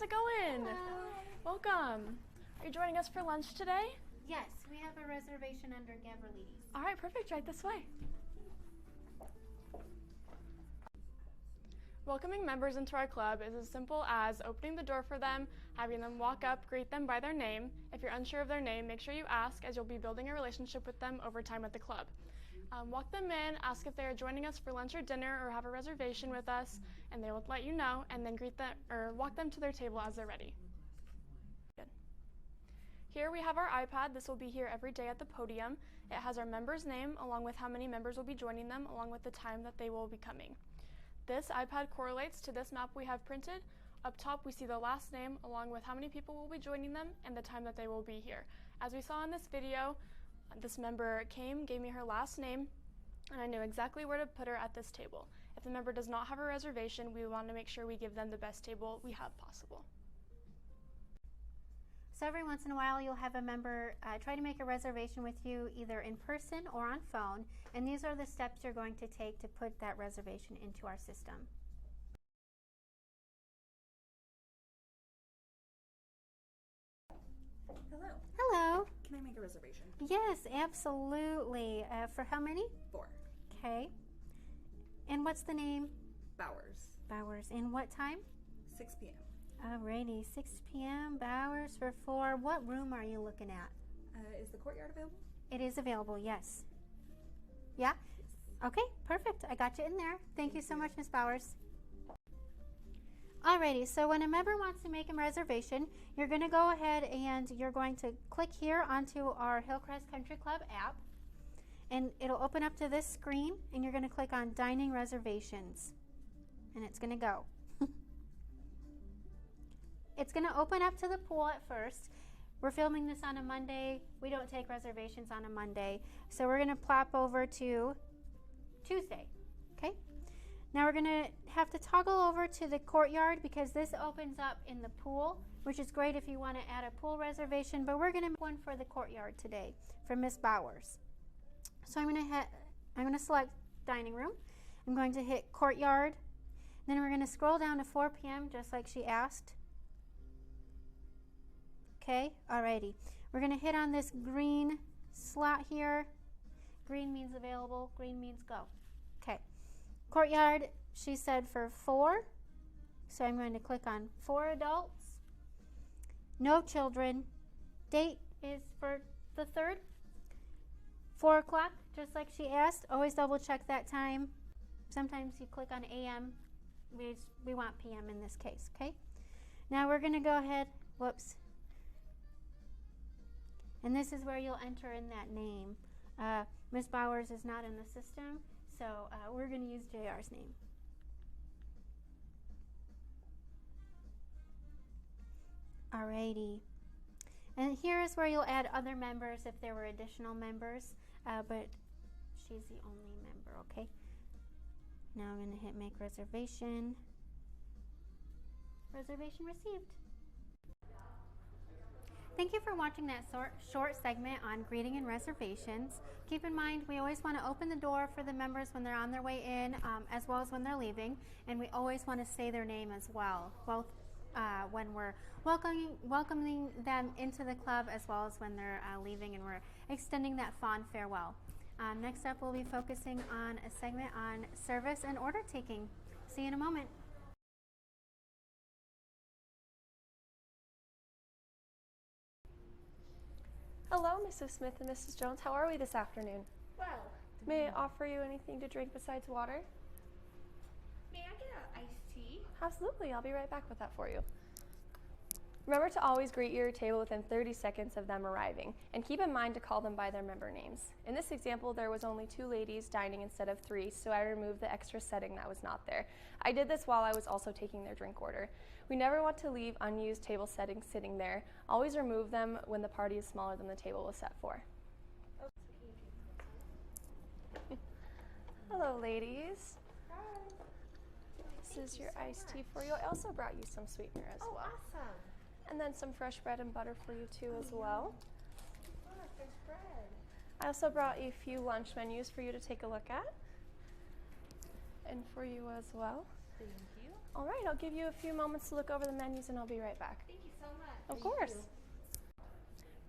it going? Hello. Welcome. Are you joining us for lunch today? Yes, we have a reservation under Gavrilides. All right, perfect. Right this way. Welcoming members into our club is as simple as opening the door for them, having them walk up, greet them by their name. If you're unsure of their name, make sure you ask, as you'll be building a relationship with them over time at the club. Walk them in, ask if they are joining us for lunch or dinner or have a reservation with us, and they will let you know, and then greet them or walk them to their table as they're ready. Good. Here we have our iPad. This will be here every day at the podium. It has our member's name along with how many members will be joining them along with the time that they will be coming. This iPad correlates to this map we have printed. Up top we see the last name along with how many people will be joining them and the time that they will be here. As we saw in this video, this member came, gave me her last name, and I knew exactly where to put her at this table. If the member does not have a reservation, we want to make sure we give them the best table we have possible. So every once in a while you'll have a member try to make a reservation with you either in person or on phone, and these are the steps you're going to take to put that reservation into our system. Hello. Hello. Can I make a reservation? Yes, absolutely. For how many? 4. Okay. And what's the name? Bowers. Bowers. And what time? 6 p.m. Alrighty, 6 p.m. Bowers for 4. What room are you looking at? Is the courtyard available? It is available, yes. Yeah? Okay, perfect. I got you in there. Thank you so much, Ms. Bowers. Alrighty, so when a member wants to make a reservation, you're going to go ahead and you're going to click here onto our Hillcrest Country Club app, and it'll open up to this screen, and you're going to click on Dining Reservations, and it's going to go. It's going to open up to the pool at first. We're filming this on a Monday. We don't take reservations on a Monday. So we're going to plop over to Tuesday. Okay? Now we're going to have to toggle over to the courtyard because this opens up in the pool, which is great if you want to add a pool reservation, but we're going to make one for the courtyard today for Miss Bowers. So I'm going to select dining room. I'm going to hit courtyard. Then we're going to scroll down to 4 p.m. just like she asked. Okay, alrighty. We're going to hit on this green slot here. Green means available, green means go. Okay. Courtyard, she said for 4. So I'm going to click on 4 adults. No children. Date is for the 3rd. 4 o'clock, just like she asked. Always double check that time. Sometimes you click on AM. We want PM in this case, okay? Now we're going to go ahead, whoops. And this is where you'll enter in that name. Ms. Bowers is not in the system, so we're going to use JR's name. Alrighty. And here is where you'll add other members if there were additional members, but she's the only member, okay? Now I'm going to hit make reservation. Reservation received. Thank you for watching that short segment on greeting and reservations. Keep in mind, we always want to open the door for the members when they're on their way in, as well as when they're leaving, and we always want to say their name as well, both when we're welcoming them into the club as well as when they're leaving and we're extending that fond farewell. Next up, we'll be focusing on a segment on service and order taking. See you in a moment. Hello, Mrs. Smith and Mrs. Jones. How are we this afternoon? Well, May I offer you anything to drink besides water? may I get an iced tea? Absolutely. I'll be right back with that for you. Remember to always greet your table within 30 seconds of them arriving, and keep in mind to call them by their member names. In this example, there was only 2 ladies dining instead of 3, so I removed the extra setting that was not there. I did this while I was also taking their drink order. We never want to leave unused table settings sitting there. Always remove them when the party is smaller than the table was set for. Hello, ladies. Hi. This is your iced tea for you. I also brought you some sweetener as well. Awesome. And then some fresh bread and butter for you too as well. Oh, fresh bread. I also brought a few lunch menus for you to take a look at. And for you as well. Thank you. All right, I'll give you a few moments to look over the menus and I'll be right back. Thank you so much. Of course.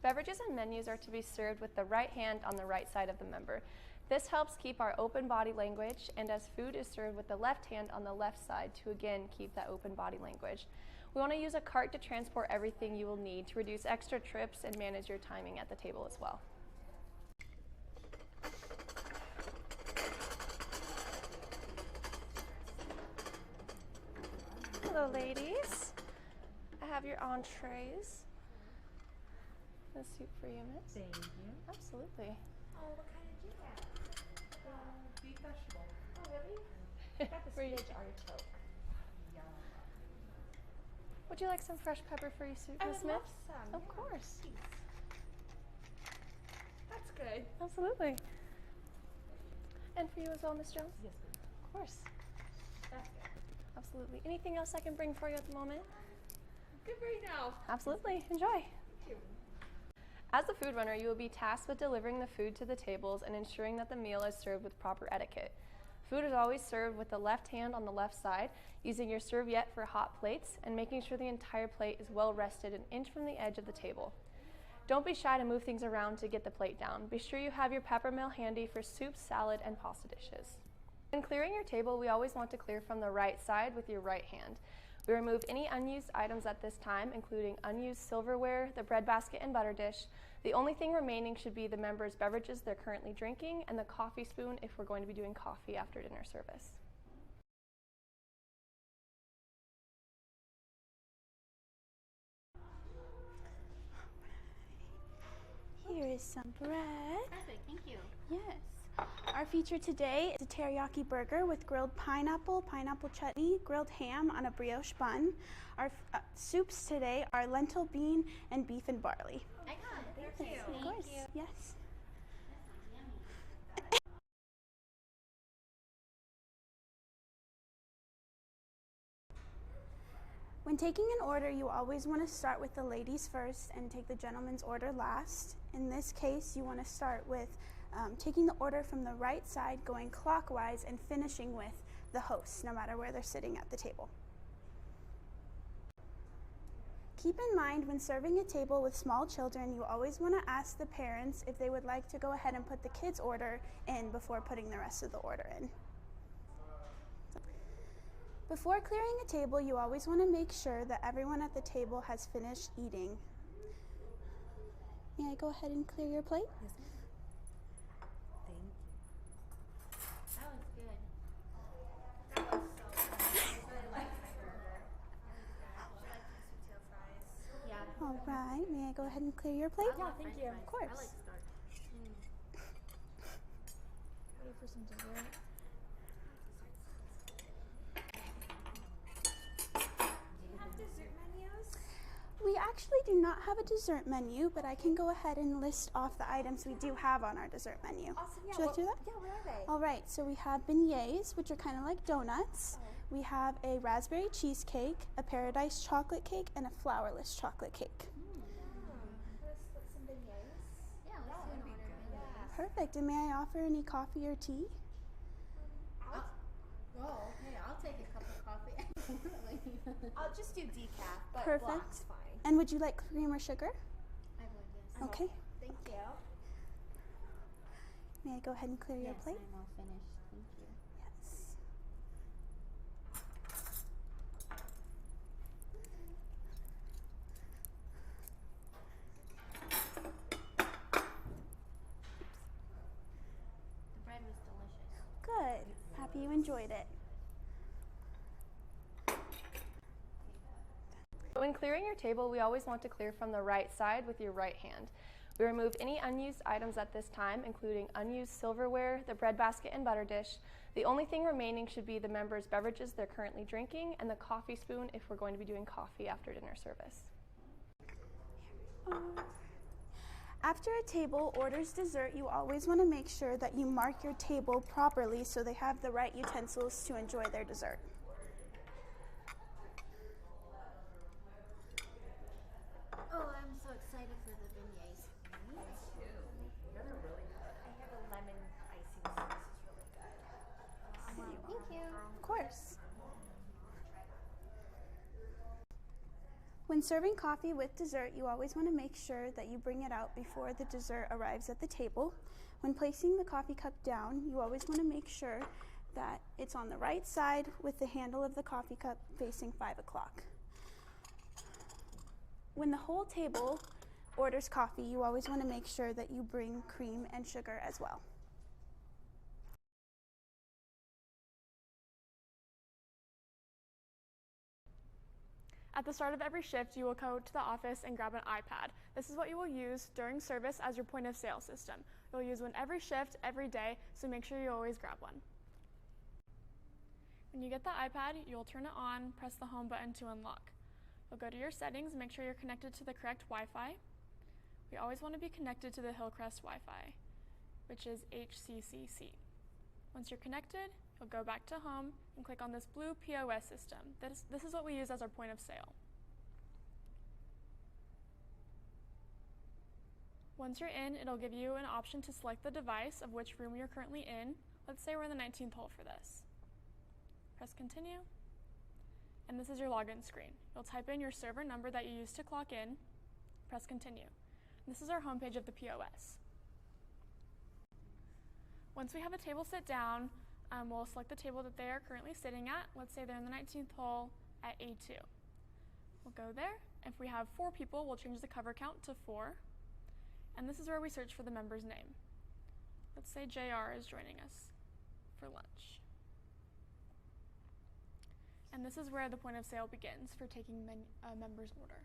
Beverages and menus are to be served with the right hand on the right side of the member. This helps keep our open body language, and as food is served with the left hand on the left side to again keep that open body language. We want to use a cart to transport everything you will need to reduce extra trips and manage your timing at the table as well. Hello, ladies. I have your entrees. The soup for you, miss. Thank you. Absolutely. Oh, what kind did you have? Beef vegetable. Oh, really? I got the For you. spinach artichoke. Yum. Would you like some fresh pepper for your soup, I Miss would Smith? love some. Of yeah, course. please. That's good. Absolutely. And for you as well, Miss Jones? Yes, please. Of course. That's good. Absolutely. Anything else I can bring for you at the moment? Good right now. Absolutely. Enjoy. Thank you. As the food runner, you will be tasked with delivering the food to the tables and ensuring that the meal is served with proper etiquette. Food is always served with the left hand on the left side, using your serviette for hot plates and making sure the entire plate is well rested an inch from the edge of the table. Don't be shy to move things around to get the plate down. Be sure you have your pepper mill handy for soup, salad, and pasta dishes. When clearing your table, we always want to clear from the right side with your right hand. We remove any unused items at this time, including unused silverware, the bread basket and butter dish. The only thing remaining should be the members' beverages they're currently drinking and the coffee spoon if we're going to be doing coffee after dinner service. Here is some bread. Perfect, thank you. Yes. Our feature today is a teriyaki burger with grilled pineapple, pineapple chutney, grilled ham on a brioche bun. Our soups today are lentil bean and beef and barley. Excellent, Thank you. Of course, yes. When taking an order, you always want to start with the ladies first and take the gentleman's order last. In this case, you want to start with taking the order from the right side, going clockwise, and finishing with the host, no matter where they're sitting at the table. Keep in mind, when serving a table with small children, you always want to ask the parents if they would like to go ahead and put the kids' order in before putting the rest of the order in. Before clearing a table, you always want to make sure that everyone at the table has finished eating. May I go ahead and clear your plate? Yes, ma'am. Thank you. That was good. That was so good. I really liked my burger. I like the sweet tail fries. Yeah. All right, may I go ahead and clear your plate? I love French fries. Of course. I like starch. Ready for some dessert? Do you have dessert menus? We actually do not have a dessert menu, but I can go ahead and list off the items we do have on our dessert menu. Awesome. Yeah. Would you like to do that? Yeah, what are they? All right, so we have beignets, which are kind of like donuts. We have a raspberry cheesecake, a paradise chocolate cake, and a flourless chocolate cake. Let's put some beignets. Yeah, let's do an order. Yeah. Perfect. And may I offer any coffee or tea? Oh, okay, I'll take a cup of coffee. I'll just do decaf, but Perfect. black's fine. And would you like cream or sugar? I would, yes. Okay. Thank you. May I go ahead and clear your plate? I'm all finished. Thank you. Yes. The bread was delicious. Good. Happy you enjoyed it. When clearing your table, we always want to clear from the right side with your right hand. We remove any unused items at this time, including unused silverware, the bread basket and butter dish. The only thing remaining should be the members' beverages they're currently drinking and the coffee spoon if we're going to be doing coffee after dinner service. After a table orders dessert, you always want to make sure that you mark your table properly so they have the right utensils to enjoy their dessert. Oh, I'm so excited for the beignets. I have a lemon icing sauce. It's really good. Thank you. Of course. When serving coffee with dessert, you always want to make sure that you bring it out before the dessert arrives at the table. When placing the coffee cup down, you always want to make sure that it's on the right side with the handle of the coffee cup facing 5 o'clock. When the whole table orders coffee, you always want to make sure that you bring cream and sugar as well. At the start of every shift, you will go to the office and grab an iPad. This is what you will use during service as your point of sale system. You'll use one every shift, every day, so make sure you always grab one. When you get the iPad, you'll turn it on, press the home button to unlock. You'll go to your settings, make sure you're connected to the correct Wi-Fi. We always want to be connected to the Hillcrest Wi-Fi, which is HCC. Once you're connected, you'll go back to home and click on this blue POS system. This is what we use as our point of sale. Once you're in, it'll give you an option to select the device of which room you're currently in. Let's say we're in the 19th hole for this. Press continue, and this is your login screen. You'll type in your server number that you used to clock in, press continue. This is our homepage of the POS. Once we have a table sit down, we'll select the table that they are currently sitting at. Let's say they're in the 19th hole at A2. We'll go there. If we have 4 people, we'll change the cover count to 4. And this is where we search for the member's name. Let's say JR is joining us for lunch. And this is where the point of sale begins for taking a member's order.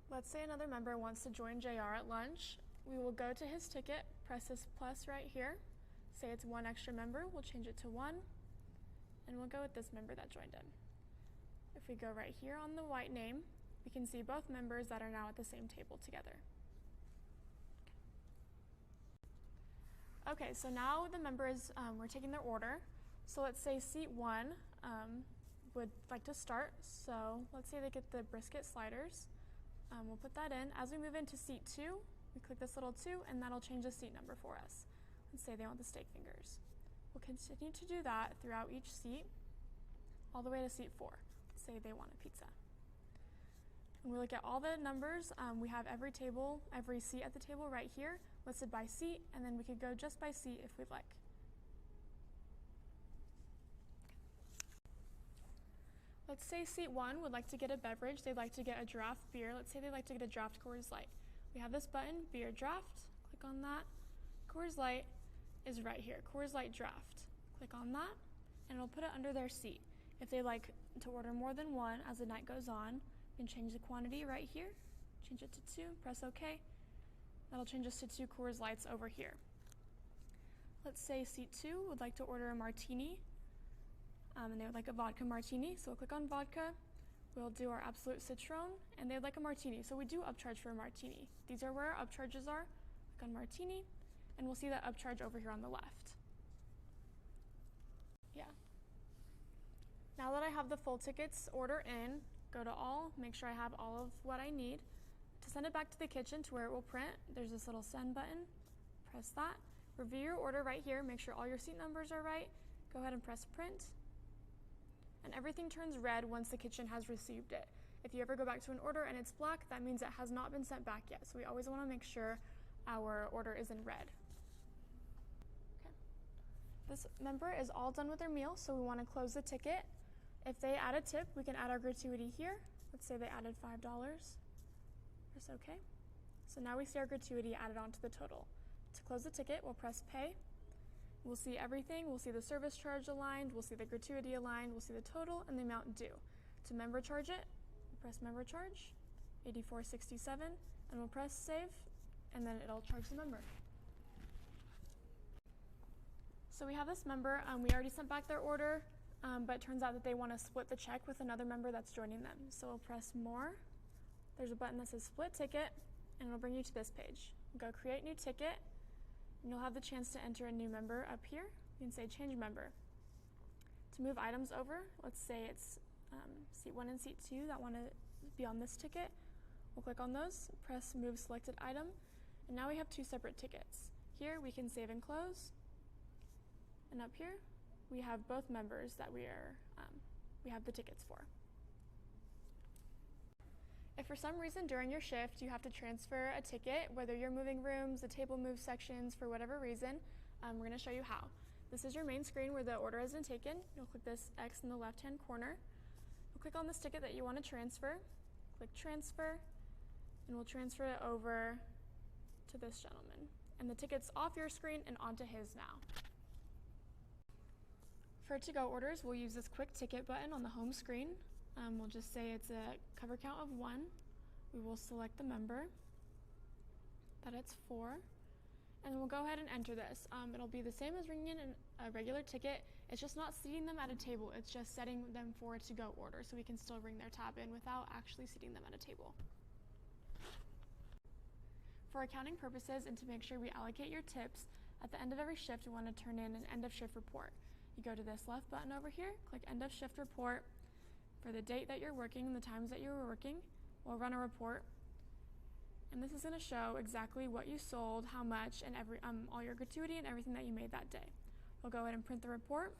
Let's say another member wants to join JR at lunch. We will go to his ticket, press this plus right here. Say it's 1 extra member, we'll change it to 1, and we'll go with this member that joined in. If we go right here on the white name, we can see both members that are now at the same table together. Okay, so now the members, we're taking their order. So let's say seat 1 would like to start. So let's say they get the brisket sliders. We'll put that in. As we move into seat 2, we click this little 2, and that'll change the seat number for us. Let's say they want the steak fingers. We'll continue to do that throughout each seat, all the way to seat 4. Let's say they want a pizza. And we look at all the numbers. We have every seat at the table right here, listed by seat, and then we could go just by seat if we'd like. Let's say seat 1 would like to get a beverage. They'd like to get a draft beer. Let's say they'd like to get a draft Coors Light. We have this button, beer draft. Click on that. Coors Light is right here, Coors Light draft. Click on that, and it'll put it under their seat. If they like to order more than 1 as the night goes on, you can change the quantity right here, change it to 2, press OK. That'll change us to 2 Coors Lights over here. Let's say seat 2 would like to order a martini, and they would like a vodka martini, so we'll click on vodka. We'll do our absolute citron, and they'd like a martini, so we do upcharge for a martini. These are where our upcharges are. Click on martini, and we'll see that upcharge over here on the left. Yeah. Now that I have the full tickets order in, go to all, make sure I have all of what I need. To send it back to the kitchen to where it will print, there's this little send button. Press that. Review your order right here, make sure all your seat numbers are right. Go ahead and press print. And everything turns red once the kitchen has received it. If you ever go back to an order and it's black, that means it has not been sent back yet. So we always want to make sure our order is in red. Okay. This member is all done with their meal, so we want to close the ticket. If they add a tip, we can add our gratuity here. Let's say they added $5. Press OK. So now we see our gratuity added onto the total. To close the ticket, we'll press pay. We'll see everything. We'll see the service charge aligned, we'll see the gratuity aligned, we'll see the total and the amount due. To member charge it, we'll press member charge, $84.67, and we'll press save, and then it'll charge the member. So we have this member, we already sent back their order, but it turns out that they want to split the check with another member that's joining them. So we'll press more. There's a button that says split ticket, and it'll bring you to this page. We'll go create new ticket, and you'll have the chance to enter a new member up here. You can say change member. To move items over, let's say it's seat 1 and seat 2 that want to be on this ticket. We'll click on those, press move selected item, and now we have 2 separate tickets. Here we can save and close, and up here we have both members that we have the tickets for. If for some reason during your shift you have to transfer a ticket, whether you're moving rooms, the table moves sections, for whatever reason, we're going to show you how. This is your main screen where the order has been taken. You'll click this X in the left-hand corner. You'll click on this ticket that you want to transfer. Click transfer, and we'll transfer it over to this gentleman. And the ticket's off your screen and onto his now. For to-go orders, we'll use this quick ticket button on the home screen. We'll just say it's a cover count of 1. We will select the member, that it's 4, and we'll go ahead and enter this. It'll be the same as ringing in a regular ticket. It's just not seating them at a table. It's just setting them for a to-go order, so we can still ring their tab in without actually seating them at a table. For accounting purposes and to make sure we allocate your tips, at the end of every shift, we want to turn in an end of shift report. You go to this left button over here, click end of shift report. For the date that you're working and the times that you were working, we'll run a report. And this is going to show exactly what you sold, how much, and all your gratuity and everything that you made that day. We'll go ahead and print the report,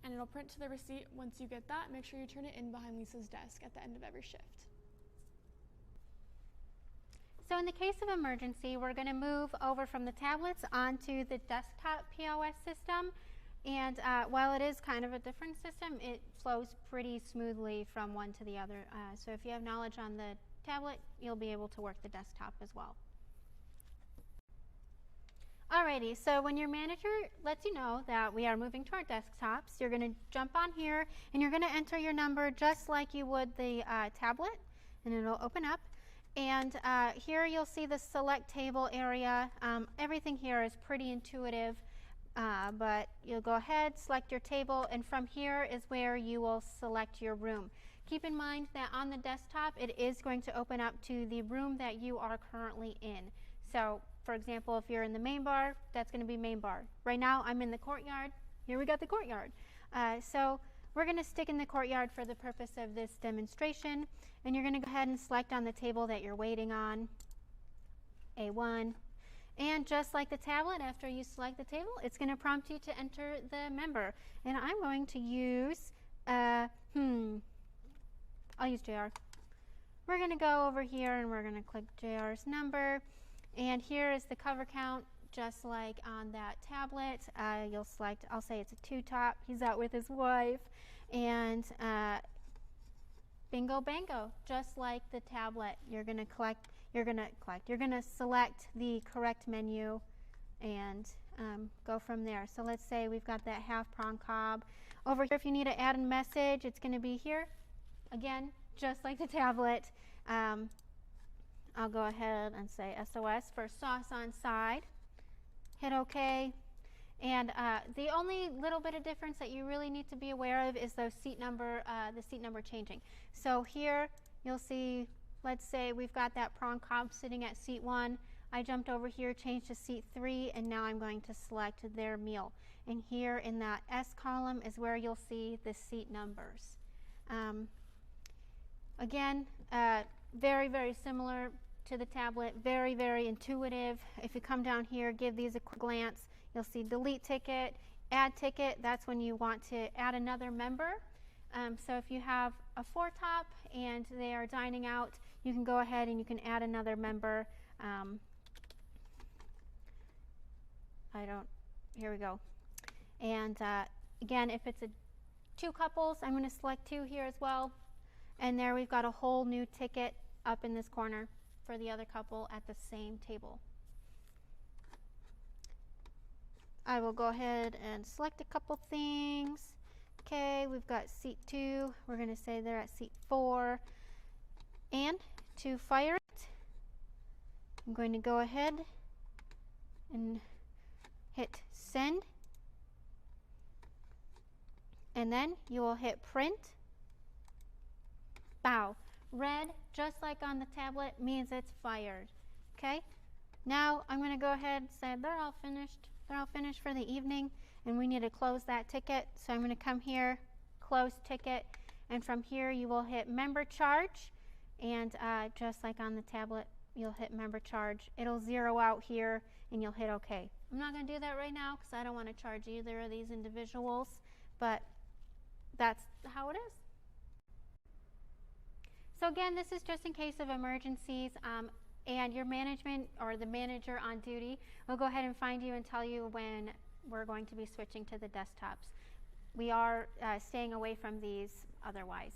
and it'll print to the receipt. Once you get that, make sure you turn it in behind Lisa's desk at the end of every shift. So in the case of emergency, we're going to move over from the tablets onto the desktop POS system. And while it is kind of a different system, it flows pretty smoothly from one to the other. So if you have knowledge on the tablet, you'll be able to work the desktop as well. Alrighty, so when your manager lets you know that we are moving to our desktops, you're going to jump on here and you're going to enter your number just like you would the tablet, and it'll open up. And here you'll see the select table area. Everything here is pretty intuitive. But you'll go ahead, select your table, and from here is where you will select your room. Keep in mind that on the desktop, it is going to open up to the room that you are currently in. So, for example, if you're in the main bar, that's going to be main bar. Right now, I'm in the courtyard. Here we got the courtyard. So we're going to stick in the courtyard for the purpose of this demonstration, and you're going to go ahead and select on the table that you're waiting on, A1. And just like the tablet, after you select the table, it's going to prompt you to enter the member. And I'm going to use, I'll use JR. We're going to go over here and we're going to click JR's number. And here is the cover count, just like on that tablet. You'll select, I'll say it's a 2 top. He's out with his wife. And bingo bango, just like the tablet. You're going to select the correct menu and go from there. So let's say we've got that half prawn cob. Over here, if you need to add a message, it's going to be here. Again, just like the tablet. I'll go ahead and say SOS for sauce on side. Hit OK. And the only little bit of difference that you really need to be aware of is those the seat number changing. So here you'll see, let's say we've got that prawn cob sitting at seat 1. I jumped over here, changed to seat 3, and now I'm going to select their meal. And here in that S column is where you'll see the seat numbers. Again, very, very similar to the tablet, very, very intuitive. If you come down here, give these a quick glance, you'll see delete ticket, add ticket. That's when you want to add another member. So if you have a 4 top and they are dining out, you can go ahead and you can add another member. Here we go. And again, if it's 2 couples, I'm going to select 2 here as well. And there we've got a whole new ticket up in this corner for the other couple at the same table. I will go ahead and select a couple things. Okay, we've got seat 2. We're going to say they're at seat 4. And to fire it, I'm going to go ahead and hit send. And then you will hit print. Bow. Red, just like on the tablet, means it's fired. Okay? Now I'm going to go ahead and say they're all finished. They're all finished for the evening, and we need to close that ticket. So I'm going to come here, close ticket, and from here you will hit member charge, and just like on the tablet, you'll hit member charge. It'll zero out here, and you'll hit OK. I'm not going to do that right now because I don't want to charge either of these individuals, but that's how it is. So again, this is just in case of emergencies, and your management or the manager on duty will go ahead and find you and tell you when we're going to be switching to the desktops. We are staying away from these otherwise.